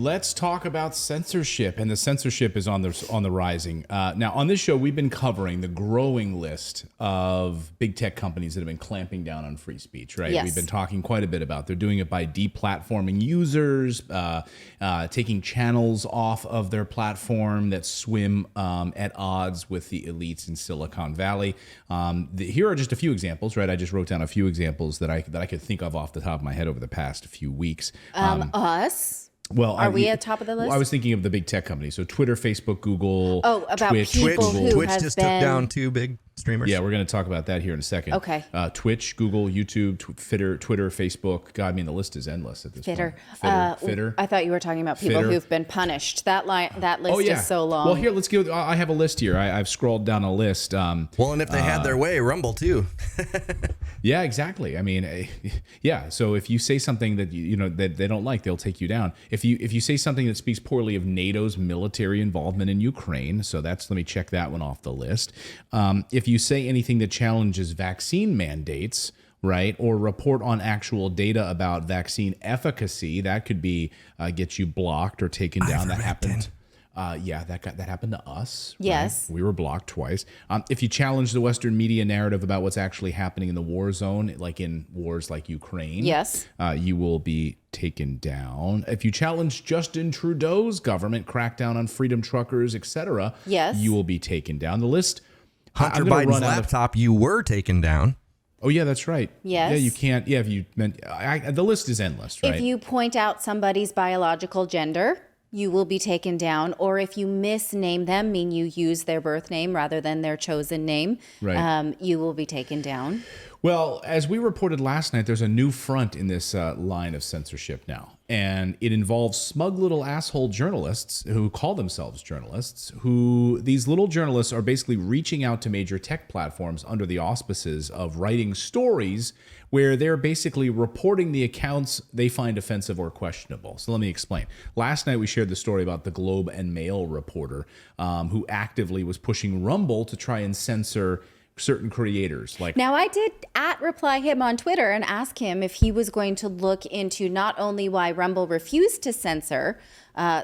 Let's talk about censorship, and the censorship is on the rising. Now, on this show, we've been covering the growing list of big tech companies that have been clamping down on free speech, right? Yes. We've been talking quite a bit about they're doing it by deplatforming users, taking channels off of their platform that swim at odds with the elites in Silicon Valley. Here are just a few examples, right? I just wrote down a few examples that I could think of off the top of my head over the past few weeks. Us? Well, Are we at top of the list? I was thinking of the big tech companies. So Twitter, Facebook, Google. Oh, about Twitch, people who Twitch has just been... took down 2 big streamers. Yeah, we're going to talk about that here in a second. Okay. Twitch, Google, YouTube, Twitter, Facebook. God, I mean, the list is endless at this Fitter. point. Fitter. I thought you were talking about people Fitter. who've been punished. That list is so long. Well, here, let's go. I have a list here. I've scrolled down a list. Well, and if they had their way, Rumble too. Yeah, exactly. I mean, yeah. So if you say something that that they don't like, they'll take you down. If you say something that speaks poorly of NATO's military involvement in Ukraine, so let me check that one off the list. If you say anything that challenges vaccine mandates, right, or report on actual data about vaccine efficacy, that could be get you blocked or taken down. That happened. Yeah, that happened to us. Yes. Right? We were blocked twice. If you challenge the Western media narrative about what's actually happening in the war zone, like in wars like Ukraine, Yes. You will be taken down. If you challenge Justin Trudeau's government crackdown on freedom truckers, etc., Yes. you will be taken down. The list. Hunter I'm gonna Biden's run out of- laptop, you were taken down. Oh yeah, that's right. Yes. Yeah, you can't. Yeah, if you meant the list is endless, right? If you point out somebody's biological gender, you will be taken down. Or if you misname them, mean you use their birth name rather than their chosen name, Right. you will be taken down. Well, as we reported last night, there's a new front in this line of censorship now. And it involves smug little asshole journalists who call themselves journalists, these little journalists are basically reaching out to major tech platforms under the auspices of writing stories where they're basically reporting the accounts they find offensive or questionable. So let me explain. Last night we shared the story about the Globe and Mail reporter who actively was pushing Rumble to try and censor certain creators. Now, I did reply him on Twitter and ask him if he was going to look into not only why Rumble refused to censor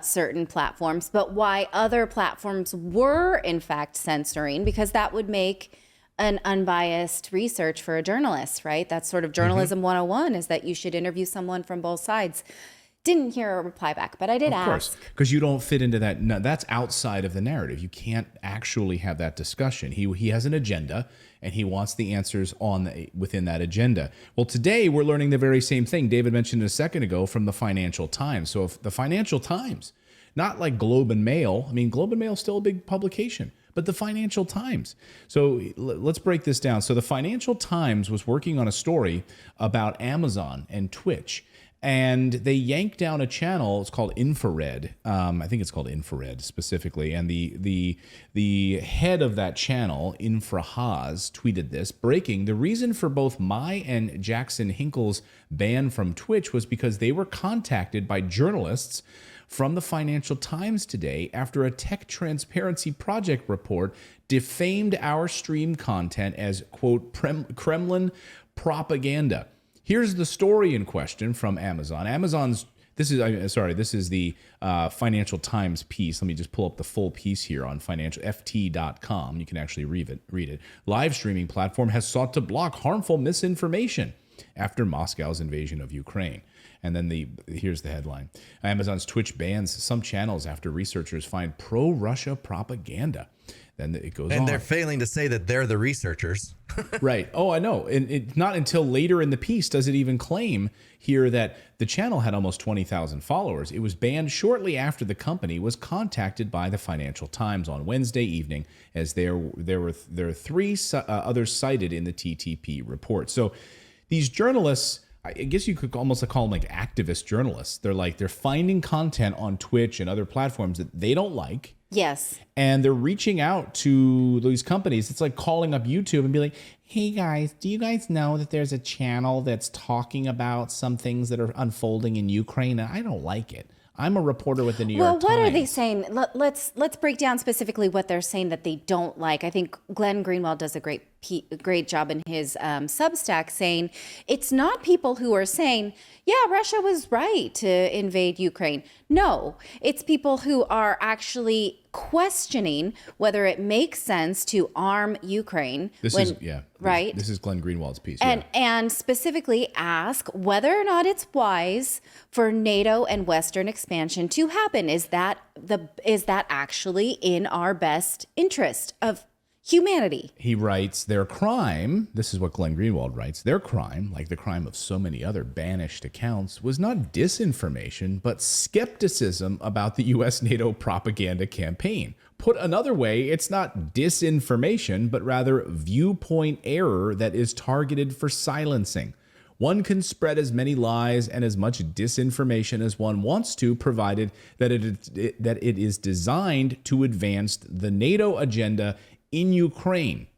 certain platforms, but why other platforms were in fact censoring, because that would make an unbiased research for a journalist, right? That's sort of journalism 101, is that you should interview someone from both sides. Didn't hear a reply back, but I did ask. Of course, because you don't fit into that. No, that's outside of the narrative. You can't actually have that discussion. He has an agenda, and he wants the answers within that agenda. Well, today we're learning the very same thing David mentioned a second ago from the Financial Times. So if the Financial Times, not like Globe and Mail, I mean, Globe and Mail is still a big publication, but the Financial Times. So let's break this down. So the Financial Times was working on a story about Amazon and Twitch. And they yanked down a channel. It's called Infrared. I think it's called Infrared specifically. And the head of that channel, Infrahaz, tweeted this: breaking. The reason for both my and Jackson Hinkle's ban from Twitch was because they were contacted by journalists from the Financial Times today after a Tech Transparency Project report defamed our stream content as, quote, Kremlin propaganda. Here's the story in question from Amazon. This is the Financial Times piece. Let me just pull up the full piece here on ft.com. You can actually read it. Live streaming platform has sought to block harmful misinformation after Moscow's invasion of Ukraine. And then here's the headline. Amazon's Twitch bans some channels after researchers find pro-Russia propaganda. Then it goes on. And they're failing to say that they're the researchers. Right. Oh, I know. And it's not until later in the piece does it even claim here that the channel had almost 20,000 followers. It was banned shortly after the company was contacted by the Financial Times on Wednesday evening, as there were 3 others cited in the TTP report. So these journalists, I guess you could almost call them like activist journalists. They're finding content on Twitch and other platforms that they don't like. Yes. And they're reaching out to these companies. It's like calling up YouTube and be like, hey guys, do you guys know that there's a channel that's talking about some things that are unfolding in Ukraine? And I don't like it. I'm a reporter with the New Well, York Times. what are they saying? Let's break down specifically what they're saying that they don't like. I think Glenn Greenwald does a great job in his Substack saying it's not people who are saying, yeah, Russia was right to invade Ukraine. No, it's people who are actually questioning whether it makes sense to arm Ukraine. Right. This is Glenn Greenwald's piece. And specifically ask whether or not it's wise for NATO and Western expansion to happen. Is that actually in our best interest of humanity? He writes, their crime, this is what Glenn Greenwald writes, their crime, like the crime of so many other banished accounts, was not disinformation, but skepticism about the U.S. NATO propaganda campaign. Put another way, it's not disinformation, but rather viewpoint error that is targeted for silencing. One can spread as many lies and as much disinformation as one wants to, provided that it is designed to advance the NATO agenda in Ukraine.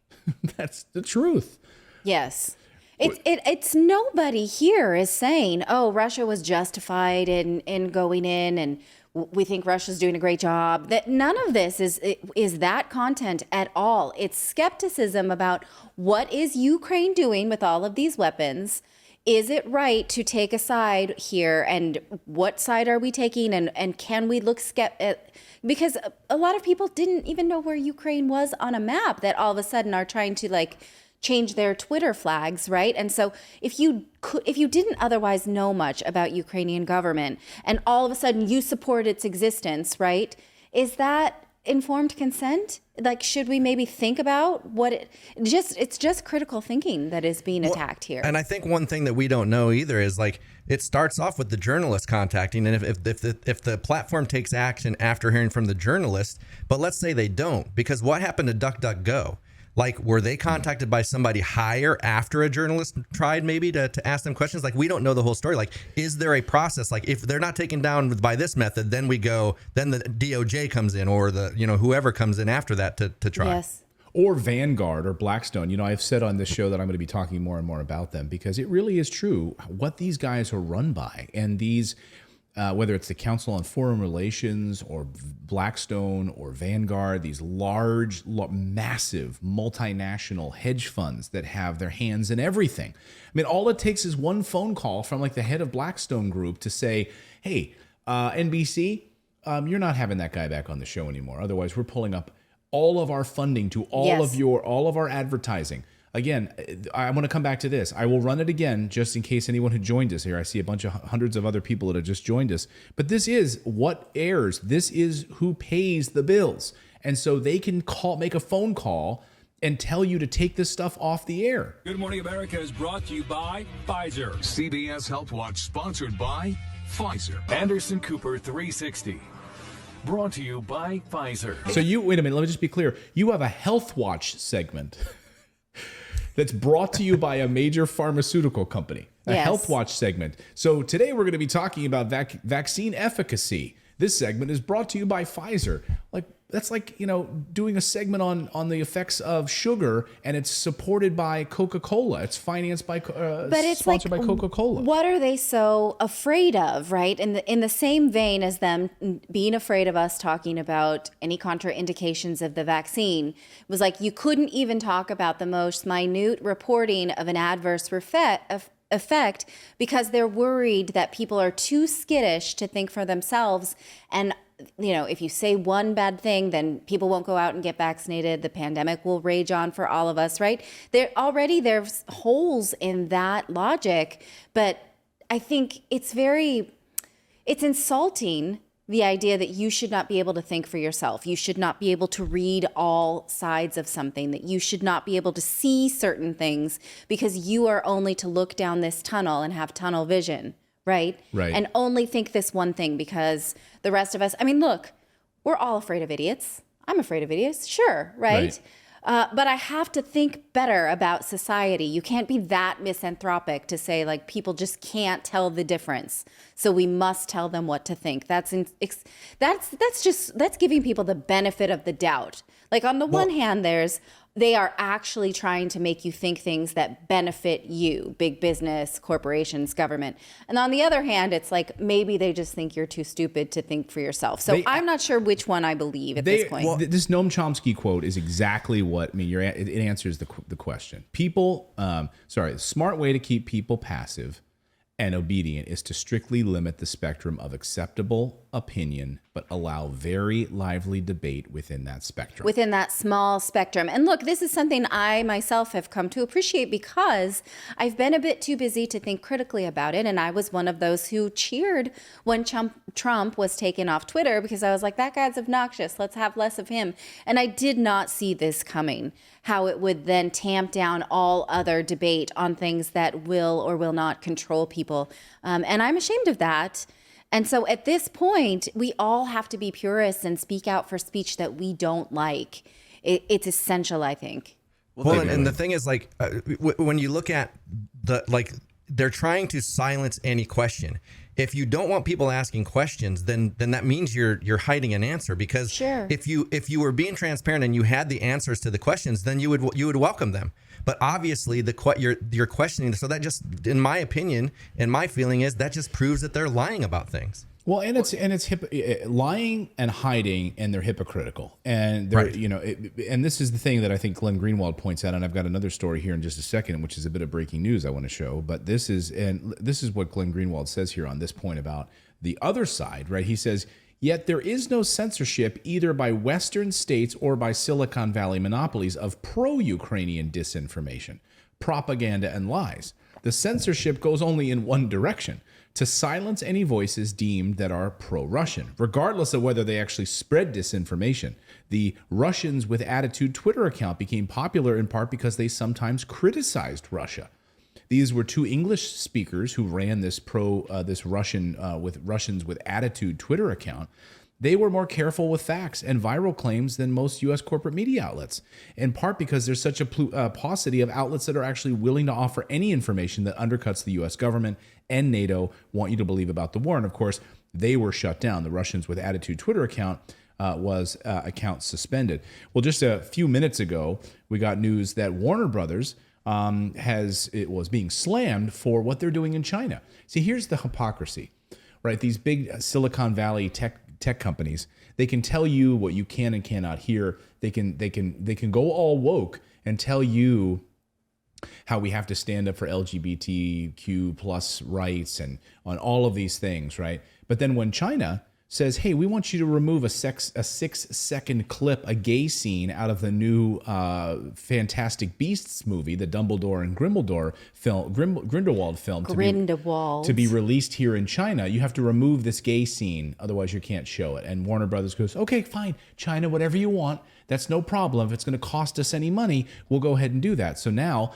That's the truth. Yes. It's nobody here is saying, oh, Russia was justified in going in and we think Russia's doing a great job. That none of this is that content at all. It's skepticism about what is Ukraine doing with all of these weapons. Is it right to take a side here, and what side are we taking, and can we look because a lot of people didn't even know where Ukraine was on a map that all of a sudden are trying to change their Twitter flags, right? And so if you didn't otherwise know much about Ukrainian government and all of a sudden you support its existence, right? Is that informed consent? Should we maybe think about it's just critical thinking that is being attacked here. And I think one thing that we don't know either is it starts off with the journalist contacting, and if the platform takes action after hearing from the journalist, but let's say they don't, because what happened to DuckDuckGo? Were they contacted by somebody higher after a journalist tried maybe to ask them questions? We don't know the whole story. Is there a process? If they're not taken down by this method, then the DOJ comes in, or whoever comes in after that to try. Yes. Or Vanguard or Blackstone. I've said on this show that I'm going to be talking more and more about them because it really is true what these guys are run by. And these, whether it's the Council on Foreign Relations or Blackstone or Vanguard, these large, massive multinational hedge funds that have their hands in everything. I mean, all it takes is one phone call from the head of Blackstone Group to say, hey, NBC, you're not having that guy back on the show anymore. Otherwise, we're pulling up all of our funding to all of our advertising. Again, I want to come back to this. I will run it again just in case anyone who joined us here. I see a bunch of hundreds of other people that have just joined us. But this is what airs. This is who pays the bills. And so they can make a phone call and tell you to take this stuff off the air. Good Morning America is brought to you by Pfizer. CBS Health Watch sponsored by Pfizer. Anderson Cooper 360. Brought to you by Pfizer. So wait a minute, let me just be clear. You have a Health Watch segment that's brought to you by a major pharmaceutical company, a Health Watch segment. So today we're going to be talking about vaccine efficacy. This segment is brought to you by Pfizer. That's doing a segment on the effects of sugar, and it's supported by Coca-Cola. It's financed by, sponsored by Coca-Cola. What are they so afraid of, right? In the same vein as them being afraid of us talking about any contraindications of the vaccine, it was you couldn't even talk about the most minute reporting of an adverse effect because they're worried that people are too skittish to think for themselves. And if you say one bad thing, then people won't go out and get vaccinated. The pandemic will rage on for all of us, right? There's holes in that logic, but I think it's insulting, the idea that you should not be able to think for yourself. You should not be able to read all sides of something, that you should not be able to see certain things because you are only to look down this tunnel and have tunnel vision. Right? And only think this one thing because the rest of us, look, we're all afraid of idiots. I'm afraid of idiots, sure, right? But I have to think better about society. You can't be that misanthropic to say people just can't tell the difference. So we must tell them what to think. That's giving people the benefit of the doubt. On the one hand, there's they are actually trying to make you think things that benefit you, big business, corporations, government. And on the other hand, it's like maybe they just think you're too stupid to think for yourself. So I'm not sure which one I believe at this point. Well, this Noam Chomsky quote is exactly what it answers the question. People, the smart way to keep people passive and obedient is to strictly limit the spectrum of acceptable opinion, but allow very lively debate within that spectrum. Within that small spectrum. And look, this is something I myself have come to appreciate because I've been a bit too busy to think critically about it. And I was one of those who cheered when Trump was taken off Twitter because I was like, that guy's obnoxious. Let's have less of him. And I did not see this coming, how it would then tamp down all other debate on things that will or will not control people. And I'm ashamed of that. And so at this point, we all have to be purists and speak out for speech that we don't like. It's essential, I think. Well, and the thing is, like, when you look at they're trying to silence any question. If you don't want people asking questions, then that means you're hiding an answer. Because Sure. if you were being transparent and you had the answers to the questions, then you would welcome them. But obviously, you're questioning. So that just, in my opinion, and my feeling is that just proves that they're lying about things. Well, and it's lying and hiding, and they're hypocritical, and they're and this is the thing that I think Glenn Greenwald points out, and I've got another story here in just a second, which is a bit of breaking news I want to show. But this is what Glenn Greenwald says here on this point about the other side, right? He says, yet there is no censorship either by Western states or by Silicon Valley monopolies of pro-Ukrainian disinformation, propaganda, and lies. The censorship goes only in one direction: to silence any voices deemed that are pro-Russian, regardless of whether they actually spread disinformation. The Russians with Attitude Twitter account became popular in part because they sometimes criticized Russia. These were two English speakers who ran this Russians with Attitude Twitter account. They were more careful with facts and viral claims than most U.S. corporate media outlets, in part because there's such a paucity of outlets that are actually willing to offer any information that undercuts the U.S. government and NATO want you to believe about the war. And of course, they were shut down. The Russians with Attitude Twitter account was account suspended. Well, just a few minutes ago, we got news that Warner Brothers was being slammed for what they're doing in China. See, here's the hypocrisy, right? These big Silicon Valley tech companies, they can tell you what you can and cannot hear. They can go all woke and tell you how we have to stand up for LGBTQ plus rights and on all of these things, right? But then when China says, hey, we want you to remove a 6-second clip, a gay scene out of the new Fantastic Beasts movie, the Dumbledore and Grindelwald film, to be released here in China, you have to remove this gay scene, otherwise you can't show it. And Warner Brothers goes, okay, fine, China, whatever you want, that's no problem. If it's going to cost us any money, we'll go ahead and do that. So now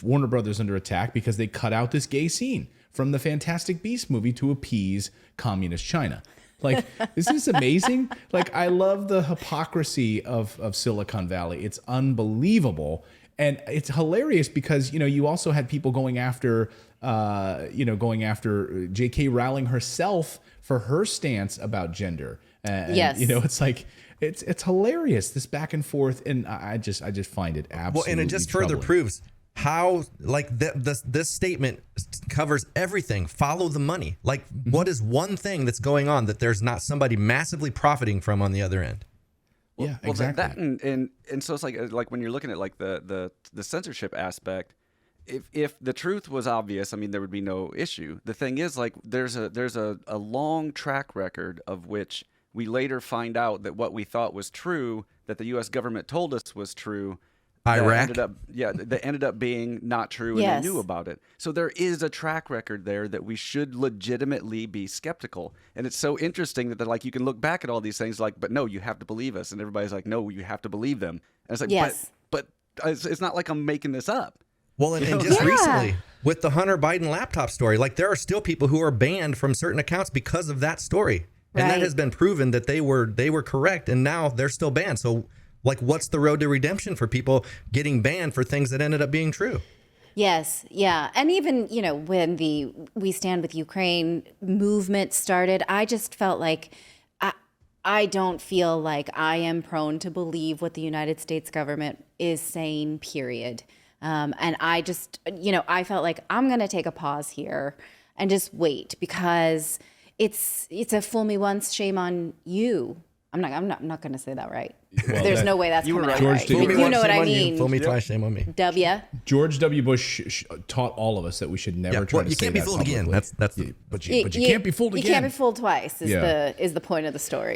Warner Brothers under attack because they cut out this gay scene from the Fantastic Beasts movie to appease communist China. Like, isn't this amazing? Like, I love the hypocrisy of Silicon Valley. It's unbelievable. And it's hilarious because, you also had people going after J.K. Rowling herself for her stance about gender. And, yes. It's like, it's hilarious, this back and forth. And I just find it absolutely Well, and it just troubling. further proves how, like, this statement covers everything. Follow the money. Like, what is one thing that's going on that there's not somebody massively profiting from on the other end? Yeah, exactly. That and so it's like when you're looking at like the censorship aspect, if the truth was obvious, I mean, there would be no issue. The thing is, like, there's a long track record of which we later find out that what we thought was true, that the U.S. government told us was true, Iraq? that ended up being not true, and Yes. they knew about it. So there is a track record there that we should legitimately be skeptical. And it's so interesting that like you can look back at all these things like, but no, you have to believe us, and everybody's like, no, you have to believe them. And it's like, Yes. but it's not like I'm making this up. Well, and just recently with the Hunter Biden laptop story, like, there are still people who are banned from certain accounts because of that story. And Right. that has been proven that they were correct, and now they're still banned. So, like, what's the road to redemption for people getting banned for things that ended up being true? Yes, yeah. And even, when the We Stand with Ukraine movement started, I just felt like I don't feel like I am prone to believe what the United States government is saying, period. And I just, I felt like I'm going to take a pause here and just wait, because it's a fool me once, shame on you. I'm not going to say that right. Well, There's no way that's coming out George right. W. But you know what I mean. Fool me twice, shame on me. W. George W. Bush taught all of us that we should never try to you say can't be that fooled again. publicly. That's But you can't be fooled again. You can't be fooled twice. Is Yeah. the point of the story.